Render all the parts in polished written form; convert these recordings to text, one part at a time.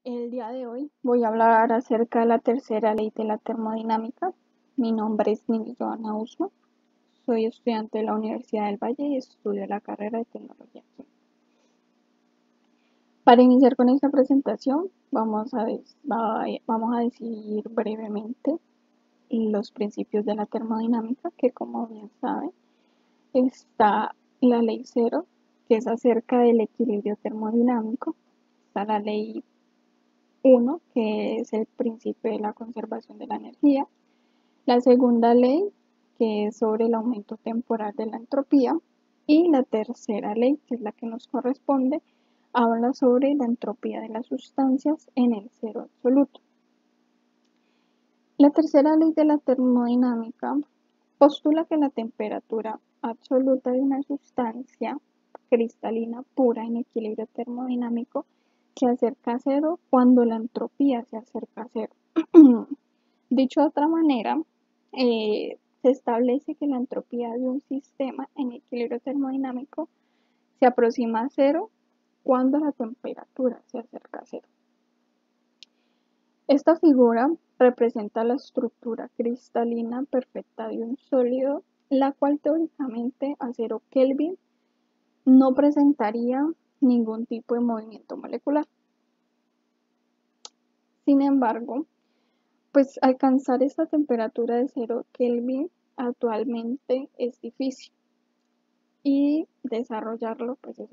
El día de hoy voy a hablar acerca de la tercera ley de la termodinámica. Mi nombre es Nimi Joana Usma, soy estudiante de la Universidad del Valle y estudio la carrera de Tecnología Química. Para iniciar con esta presentación, vamos a decir brevemente los principios de la termodinámica, que como bien saben, está la ley cero, que es acerca del equilibrio termodinámico. Está la ley 1, que es el principio de la conservación de la energía. La segunda ley, que es sobre el aumento temporal de la entropía. Y la tercera ley, que es la que nos corresponde, habla sobre la entropía de las sustancias en el cero absoluto. La tercera ley de la termodinámica postula que la temperatura absoluta de una sustancia cristalina pura en equilibrio termodinámico se acerca a cero cuando la entropía se acerca a cero. Dicho de otra manera, se establece que la entropía de un sistema en equilibrio termodinámico se aproxima a cero cuando la temperatura se acerca a cero. Esta figura representa la estructura cristalina perfecta de un sólido, la cual teóricamente a 0 Kelvin no presentaría ningún tipo de movimiento molecular. Sin embargo, pues alcanzar esta temperatura de 0 Kelvin actualmente es difícil y desarrollarlo pues es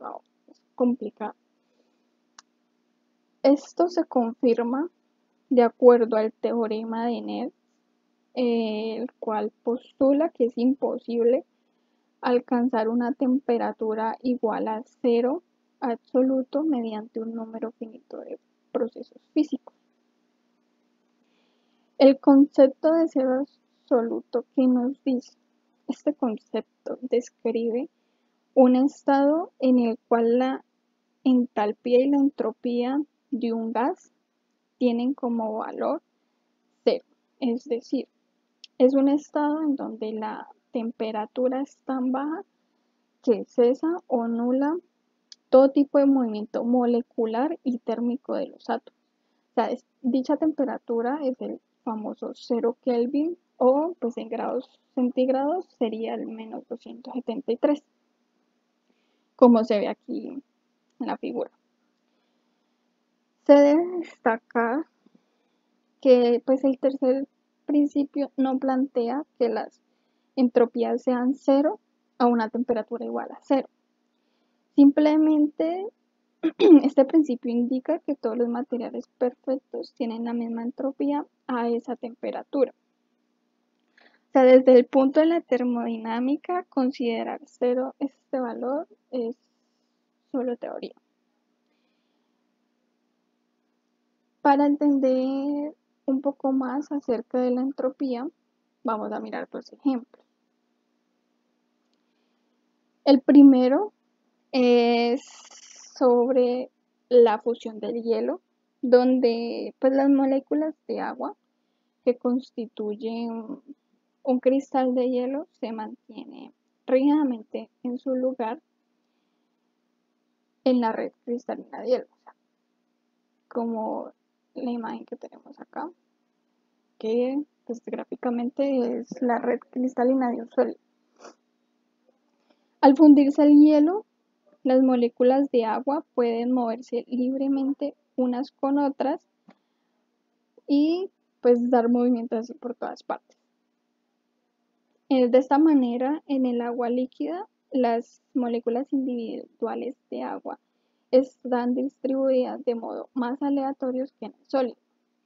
complicado. Esto se confirma de acuerdo al teorema de Nernst, el cual postula que es imposible alcanzar una temperatura igual a cero absoluto mediante un número finito de procesos físicos. El concepto de cero absoluto, ¿qué nos dice? Este concepto describe un estado en el cual la entalpía y la entropía de un gas tienen como valor cero, es decir, es un estado en donde la temperatura es tan baja que cesa o nula todo tipo de movimiento molecular y térmico de los átomos. O sea, dicha temperatura es el famoso 0 Kelvin o pues en grados centígrados sería el menos 273, como se ve aquí en la figura. Se debe destacar que pues el tercer principio no plantea que las entropías sean cero a una temperatura igual a cero. Simplemente este principio indica que todos los materiales perfectos tienen la misma entropía a esa temperatura. O sea, desde el punto de la termodinámica, considerar cero este valor es solo teoría. Para entender un poco más acerca de la entropía, vamos a mirar dos ejemplos. El primero es sobre la fusión del hielo, donde pues las moléculas de agua que constituyen un cristal de hielo se mantiene rígidamente en su lugar en la red cristalina de hielo, como la imagen que tenemos acá, que pues gráficamente es la red cristalina de un sólido. Al fundirse el hielo, las moléculas de agua pueden moverse libremente unas con otras y pues dar movimientos así por todas partes. De esta manera, en el agua líquida, las moléculas individuales de agua están distribuidas de modo más aleatorio que en el sólido,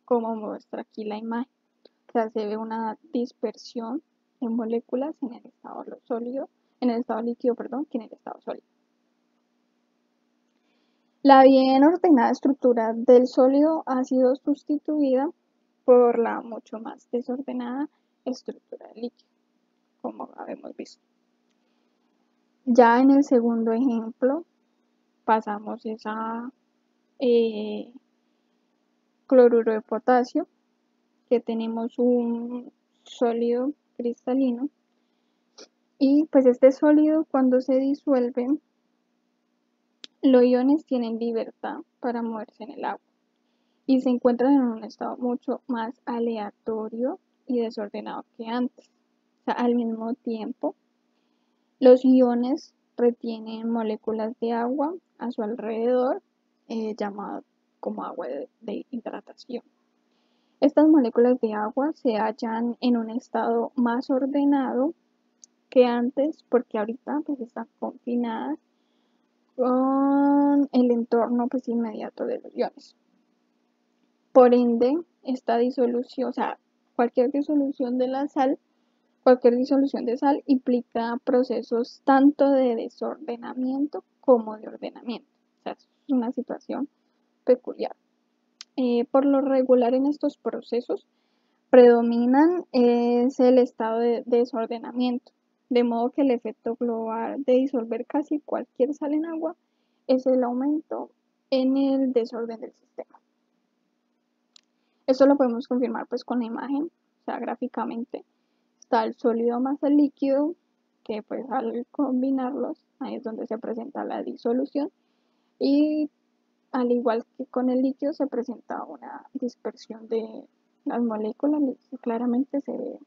como muestra aquí la imagen. O sea, se ve una dispersión de moléculas en el estado sólido, en el estado líquido, perdón, que en el estado sólido. La bien ordenada estructura del sólido ha sido sustituida por la mucho más desordenada estructura del líquido, como habíamos visto. Ya en el segundo ejemplo pasamos a cloruro de potasio, que tenemos un sólido cristalino y pues este sólido cuando se disuelve, los iones tienen libertad para moverse en el agua y se encuentran en un estado mucho más aleatorio y desordenado que antes. O sea, al mismo tiempo, los iones retienen moléculas de agua a su alrededor, llamadas como agua de hidratación. Estas moléculas de agua se hallan en un estado más ordenado que antes, porque ahorita pues están confinadas con el entorno pues inmediato de los iones. Por ende, esta disolución, o sea, cualquier disolución de la sal, cualquier disolución de sal implica procesos tanto de desordenamiento como de ordenamiento. O sea, es una situación peculiar. Por lo regular en estos procesos predominan es el estado de desordenamiento, de modo que el efecto global de disolver casi cualquier sal en agua es el aumento en el desorden del sistema. Esto lo podemos confirmar pues con la imagen, o sea, gráficamente está el sólido más el líquido, que pues al combinarlos ahí es donde se presenta la disolución, y al igual que con el líquido se presenta una dispersión de las moléculas y claramente se ve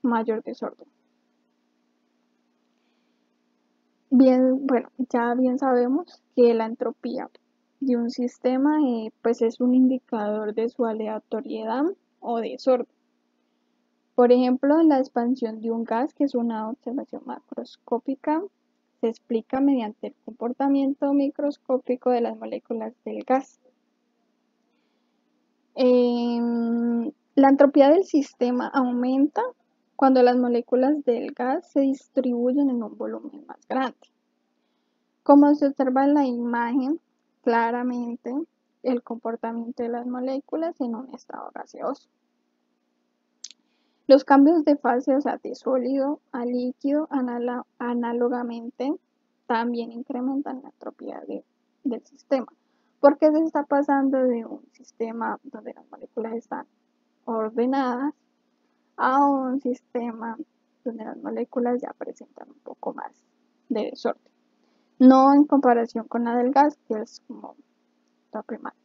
mayor desorden. Bien, bueno, ya bien sabemos que la entropía de un sistema pues es un indicador de su aleatoriedad o desorden. Por ejemplo, la expansión de un gas, que es una observación macroscópica, se explica mediante el comportamiento microscópico de las moléculas del gas. La entropía del sistema aumenta cuando las moléculas del gas se distribuyen en un volumen más grande. Como se observa en la imagen, claramente el comportamiento de las moléculas en un estado gaseoso. Los cambios de fase, o sea, de sólido a líquido, análogamente, también incrementan la entropía del sistema, porque se está pasando de un sistema donde las moléculas están ordenadas a un sistema donde las moléculas ya presentan un poco más de desorden. No en comparación con la del gas, que es como tope máximo.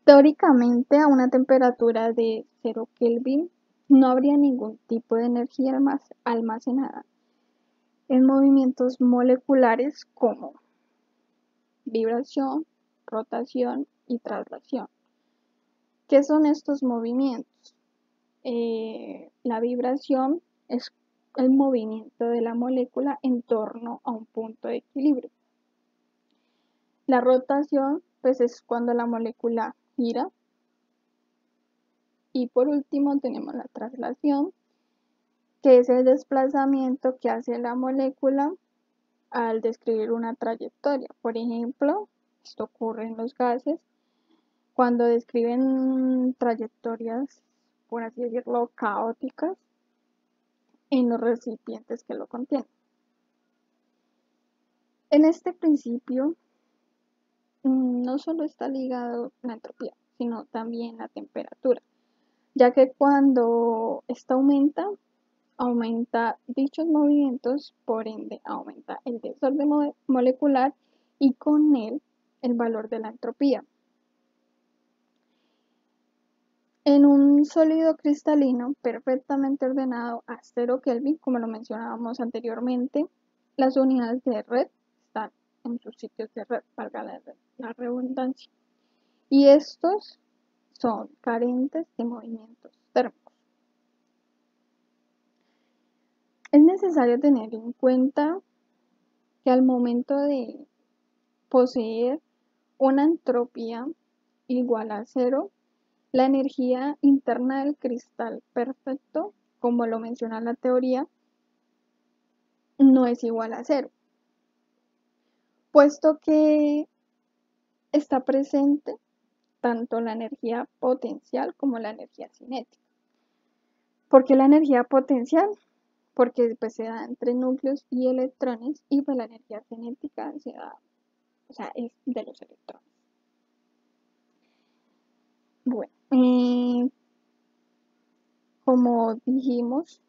Teóricamente, a una temperatura de 0 Kelvin no habría ningún tipo de energía almacenada en movimientos moleculares como vibración, rotación y traslación. ¿Qué son estos movimientos? La vibración es el movimiento de la molécula en torno a un punto de equilibrio. La rotación, pues, es cuando la molécula gira. Y por último tenemos la traslación, que es el desplazamiento que hace la molécula al describir una trayectoria. Por ejemplo, esto ocurre en los gases cuando describen trayectorias, por así decirlo, caóticas en los recipientes que lo contienen. En este principio no solo está ligado la entropía, sino también la temperatura, ya que cuando esta aumenta dichos movimientos, por ende aumenta el desorden molecular y con él el valor de la entropía. En un sólido cristalino perfectamente ordenado a 0 Kelvin, como lo mencionábamos anteriormente, las unidades de red están en sus sitios de red, valga la redundancia, y estos son carentes de movimientos térmicos. Es necesario tener en cuenta que al momento de poseer una entropía igual a 0, la energía interna del cristal perfecto, como lo menciona la teoría, no es igual a 0, puesto que está presente tanto la energía potencial como la energía cinética. ¿Por qué la energía potencial? Porque pues, se da entre núcleos y electrones, y pues la energía cinética se da, o sea, es de los electrones. Bueno, como dijimos,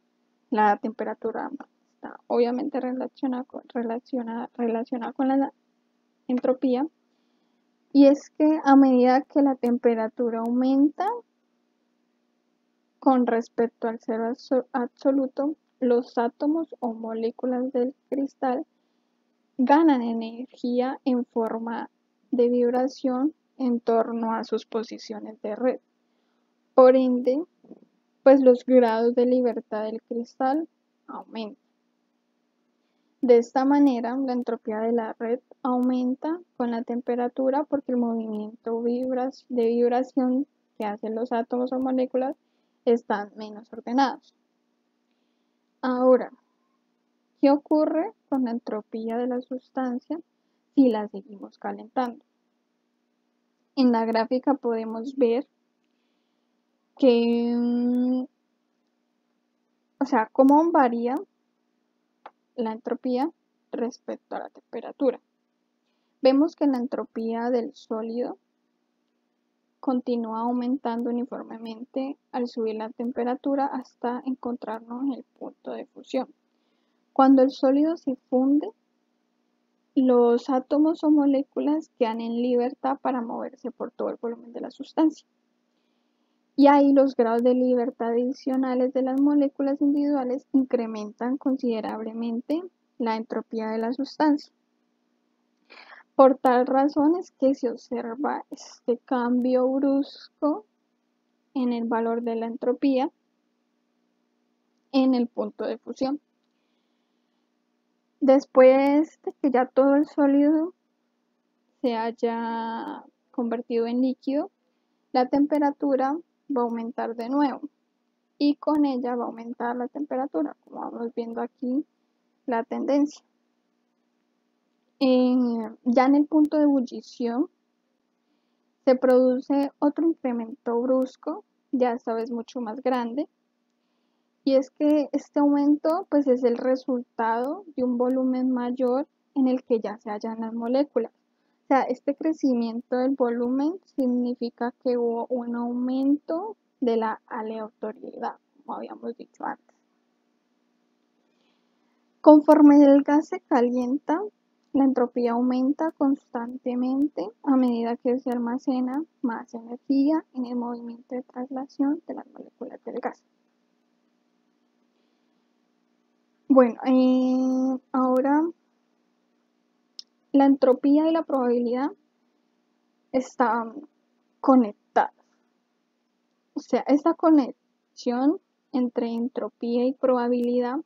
la temperatura está obviamente relacionada con la entropía, Y es que a medida que la temperatura aumenta con respecto al cero absoluto, los átomos o moléculas del cristal ganan energía en forma de vibración en torno a sus posiciones de red. Por ende, pues los grados de libertad del cristal aumentan. De esta manera, la entropía de la red aumenta con la temperatura porque el movimiento de vibración que hacen los átomos o moléculas están menos ordenados. Ahora, ¿qué ocurre con la entropía de la sustancia si la seguimos calentando? En la gráfica podemos ver que, cómo varía la entropía respecto a la temperatura. Vemos que la entropía del sólido continúa aumentando uniformemente al subir la temperatura hasta encontrarnos en el punto de fusión. Cuando el sólido se funde, los átomos o moléculas quedan en libertad para moverse por todo el volumen de la sustancia. Y ahí los grados de libertad adicionales de las moléculas individuales incrementan considerablemente la entropía de la sustancia. Por tal razón es que se observa este cambio brusco en el valor de la entropía en el punto de fusión. Después de que ya todo el sólido se haya convertido en líquido, la temperatura va a aumentar de nuevo y con ella va a aumentar la temperatura, como vamos viendo aquí la tendencia. Ya en el punto de ebullición se produce otro incremento brusco, ya esta vez mucho más grande, y es que este aumento pues es el resultado de un volumen mayor en el que ya se hallan las moléculas. O sea, este crecimiento del volumen significa que hubo un aumento de la aleatoriedad, como habíamos dicho antes. Conforme el gas se calienta, la entropía aumenta constantemente a medida que se almacena más energía en el movimiento de traslación de las moléculas del gas. Bueno, ahora la entropía y la probabilidad están conectadas. O sea, esta conexión entre entropía y probabilidad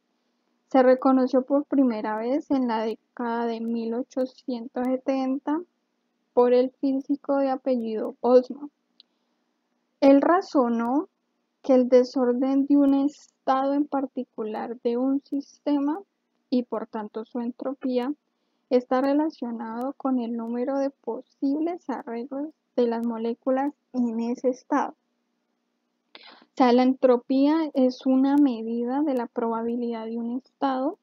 se reconoció por primera vez en la década de 1870 por el físico de apellido Boltzmann. Él razonó que el desorden de un estado en particular de un sistema y por tanto su entropía está relacionado con el número de posibles arreglos de las moléculas en ese estado. O sea, la entropía es una medida de la probabilidad de un estado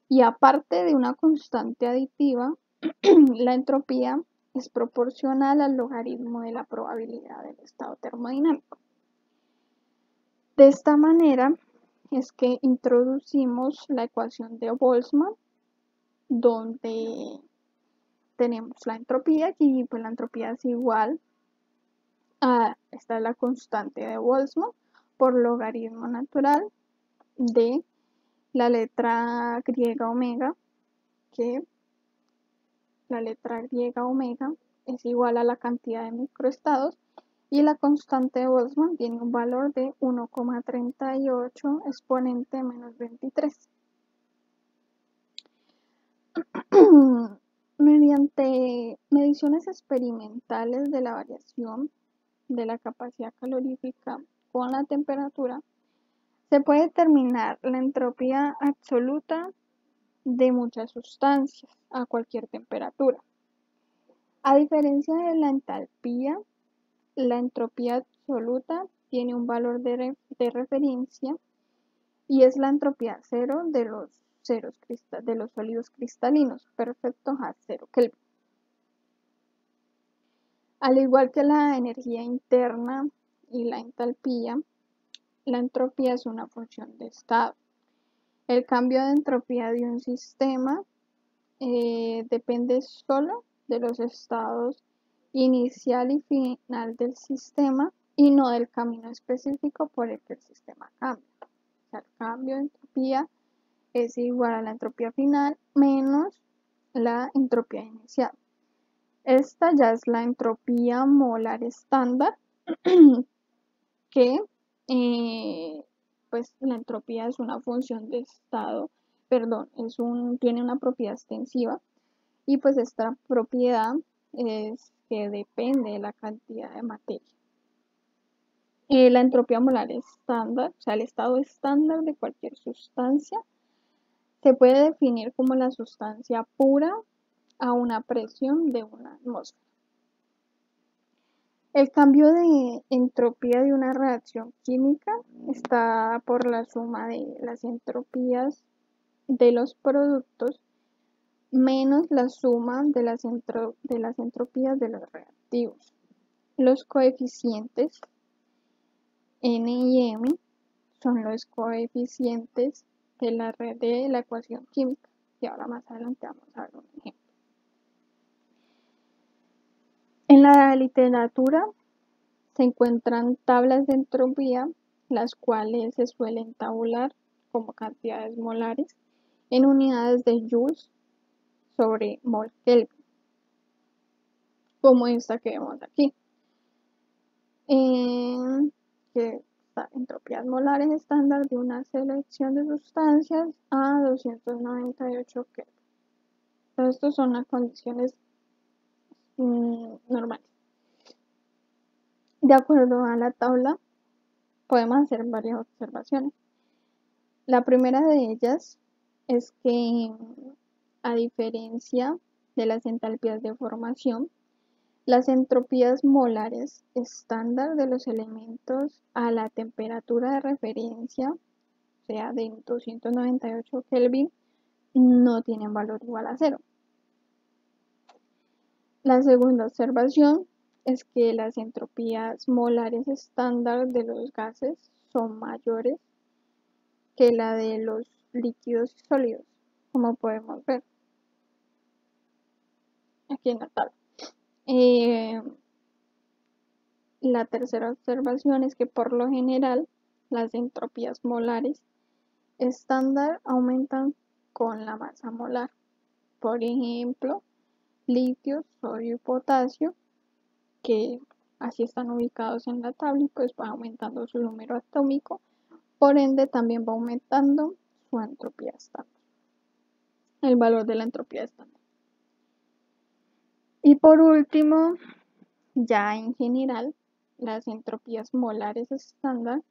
y aparte de una constante aditiva, la entropía es proporcional al logaritmo de la probabilidad del estado termodinámico. De esta manera es que introducimos la ecuación de Boltzmann, donde tenemos la entropía y pues la entropía es igual a, esta es la constante de Boltzmann por logaritmo natural de la letra griega omega, que la letra griega omega es igual a la cantidad de microestados y la constante de Boltzmann tiene un valor de 1,38 exponente menos 23. Mediante mediciones experimentales de la variación de la capacidad calorífica con la temperatura, se puede determinar la entropía absoluta de muchas sustancias a cualquier temperatura. A diferencia de la entalpía, la entropía absoluta tiene un valor de referencia y es la entropía cero de los sólidos cristalinos perfectos a 0 Kelvin. Al igual que la energía interna y la entalpía, la entropía es una función de estado. El cambio de entropía de un sistema depende solo de los estados inicial y final del sistema y no del camino específico por el que el sistema cambia. O sea, el cambio de entropía es igual a la entropía final menos la entropía inicial. Esta ya es la entropía molar estándar, que pues la entropía es una función de estado, perdón, tiene una propiedad extensiva y pues esta propiedad es que depende de la cantidad de materia. La entropía molar estándar, o sea, el estado estándar de cualquier sustancia, se puede definir como la sustancia pura a una presión de una atmósfera. El cambio de entropía de una reacción química está dada por la suma de las entropías de los productos menos la suma de las entropías de los reactivos. Los coeficientes N y M son los coeficientes de la red de la ecuación química, y ahora más adelante vamos a ver un ejemplo. En la literatura se encuentran tablas de entropía, las cuales se suelen tabular como cantidades molares en unidades de joules sobre mol Kelvin, como esta que vemos aquí, que está entropías molares estándar de una selección de sustancias a 298 Kelvin. Entonces, estas son las condiciones normales. De acuerdo a la tabla, podemos hacer varias observaciones. La primera de ellas es que, a diferencia de las entalpías de formación, las entropías molares estándar de los elementos a la temperatura de referencia, o sea, de 298 Kelvin, no tienen valor igual a 0. La segunda observación es que las entropías molares estándar de los gases son mayores que la de los líquidos y sólidos, como podemos ver aquí en la tabla. La tercera observación es que por lo general las entropías molares estándar aumentan con la masa molar. Por ejemplo, litio, sodio y potasio, que así están ubicados en la tabla, y pues va aumentando su número atómico, por ende también va aumentando su entropía estándar, el valor de la entropía estándar. Y por último, ya en general, las entropías molares estándar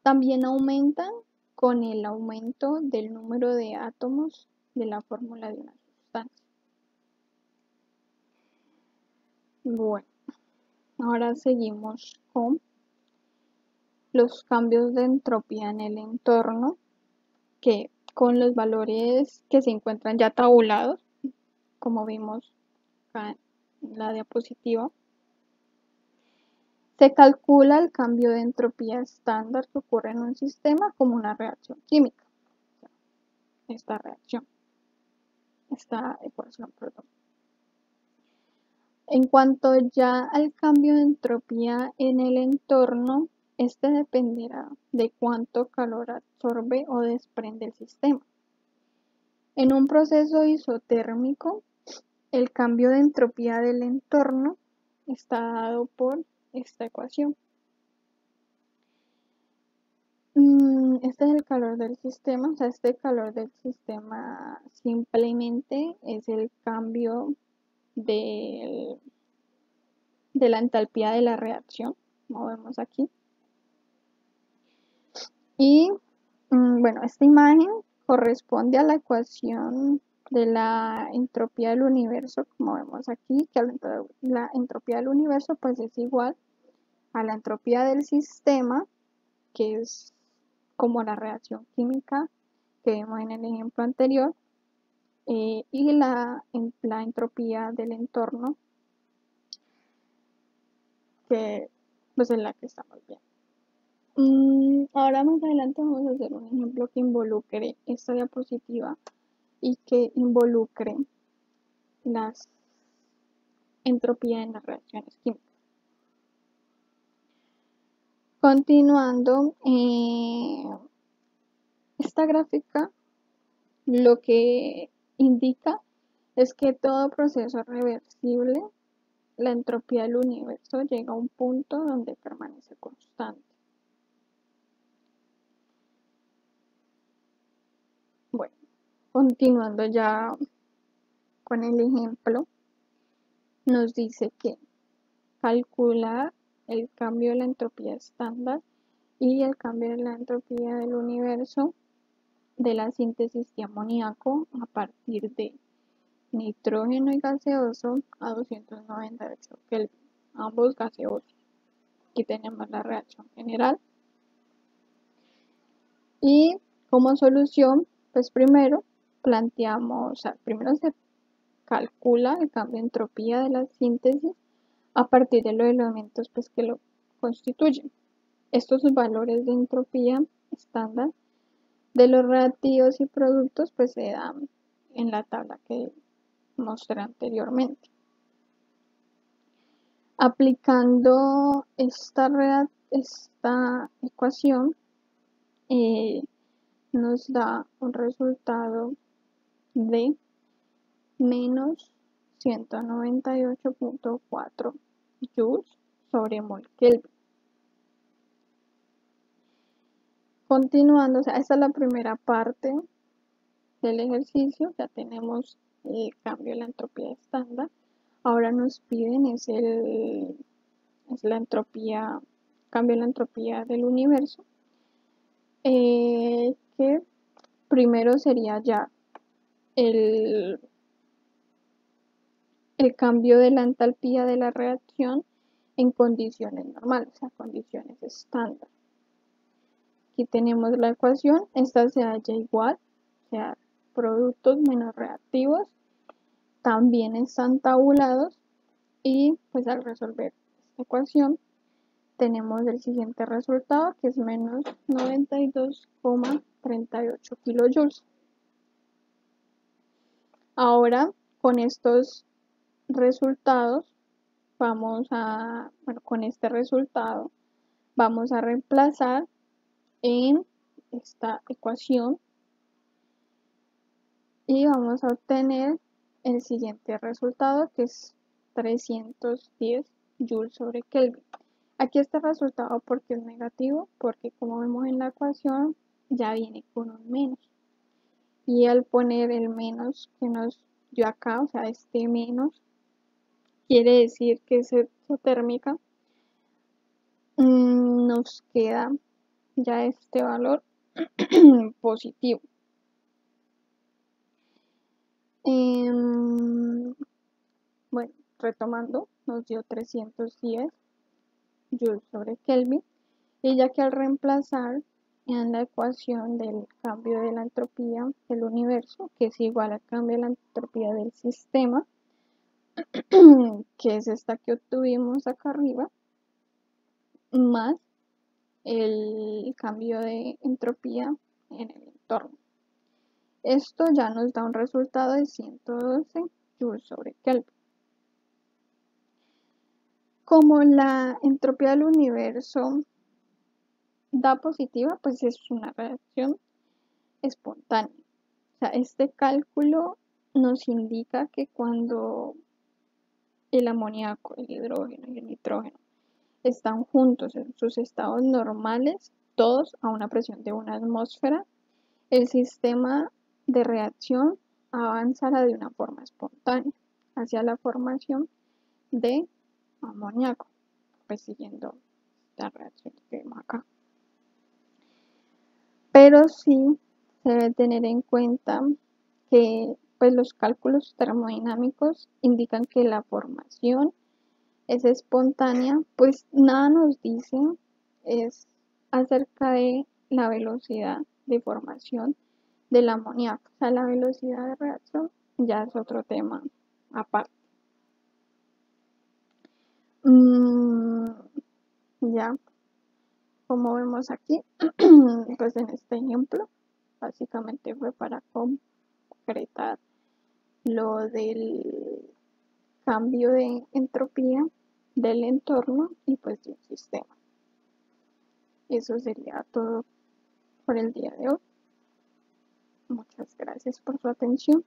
también aumentan con el aumento del número de átomos de la fórmula de una sustancia. Bueno, ahora seguimos con los cambios de entropía en el entorno, que con los valores que se encuentran ya tabulados, como vimos acá en la diapositiva, se calcula el cambio de entropía estándar que ocurre en un sistema como una reacción química. Esta ecuación, perdón. En cuanto ya al cambio de entropía en el entorno, este dependerá de cuánto calor absorbe o desprende el sistema. En un proceso isotérmico, el cambio de entropía del entorno está dado por esta ecuación. Este es el calor del sistema, o sea, este calor del sistema simplemente es el cambio de la entalpía de la reacción, como vemos aquí. Y bueno, esta imagen corresponde a la ecuación de la entropía del universo, como vemos aquí, que la entropía del universo pues es igual a la entropía del sistema, que es como la reacción química que vimos en el ejemplo anterior, y la entropía del entorno, que pues es la que estamos viendo. Ahora más adelante vamos a hacer un ejemplo que involucre esta diapositiva y que involucre las entropía en las reacciones químicas. Continuando, esta gráfica lo que indica es que todo proceso reversible, la entropía del universo llega a un punto donde permanece constante. Bueno, continuando ya con el ejemplo, nos dice que calcular el cambio de la entropía estándar y el cambio de la entropía del universo de la síntesis de amoníaco a partir de nitrógeno y gaseoso a 298 Kelvin, ambos gaseosos. Aquí tenemos la reacción general. Y como solución, pues primero primero se calcula el cambio de entropía de la síntesis a partir de los elementos pues, que lo constituyen. Estos valores de entropía estándar de los reactivos y productos pues se dan en la tabla que mostré anteriormente. Aplicando esta ecuación nos da un resultado de menos 198.4 joules sobre mol Kelvin. Continuando, o sea, esta es la primera parte del ejercicio, ya tenemos el cambio de la entropía estándar. Ahora nos piden la entropía, cambio de la entropía del universo, que primero sería ya el cambio de la entalpía de la reacción en condiciones normales, o sea, condiciones estándar. Aquí tenemos la ecuación, esta se halla igual, o sea, productos menos reactivos también están tabulados y pues al resolver esta ecuación tenemos el siguiente resultado que es menos 92,38 kilojoules. Ahora con estos resultados con este resultado vamos a reemplazar en esta ecuación y vamos a obtener el siguiente resultado que es 310 joules sobre Kelvin. Aquí este resultado porque es negativo, porque como vemos en la ecuación ya viene con un menos. Y al poner el menos que nos dio acá, o sea, este menos, quiere decir que es exotérmica, nos queda ya este valor positivo. Bueno, retomando, nos dio 310 joules sobre Kelvin, y ya que al reemplazar en la ecuación del cambio de la entropía del universo, que es igual al cambio de la entropía del sistema, que es esta que obtuvimos acá arriba, más el cambio de entropía en el entorno. Esto ya nos da un resultado de 112 joules sobre Kelvin. Como la entropía del universo da positiva, pues es una reacción espontánea. O sea, este cálculo nos indica que cuando el amoníaco, el hidrógeno y el nitrógeno están juntos en sus estados normales, todos a una presión de 1 atmósfera, el sistema de reacción avanzará de una forma espontánea hacia la formación de amoníaco, pues siguiendo la reacción que vemos acá. Pero sí se debe tener en cuenta que pues, los cálculos termodinámicos indican que la formación es espontánea, pues nada nos dice es acerca de la velocidad de formación del amoníaco. O sea, la velocidad de reacción ya es otro tema aparte. Ya, como vemos aquí, pues en este ejemplo, básicamente fue para concretar lo del cambio de entropía del entorno y pues de un sistema. Eso sería todo por el día de hoy. Muchas gracias por su atención.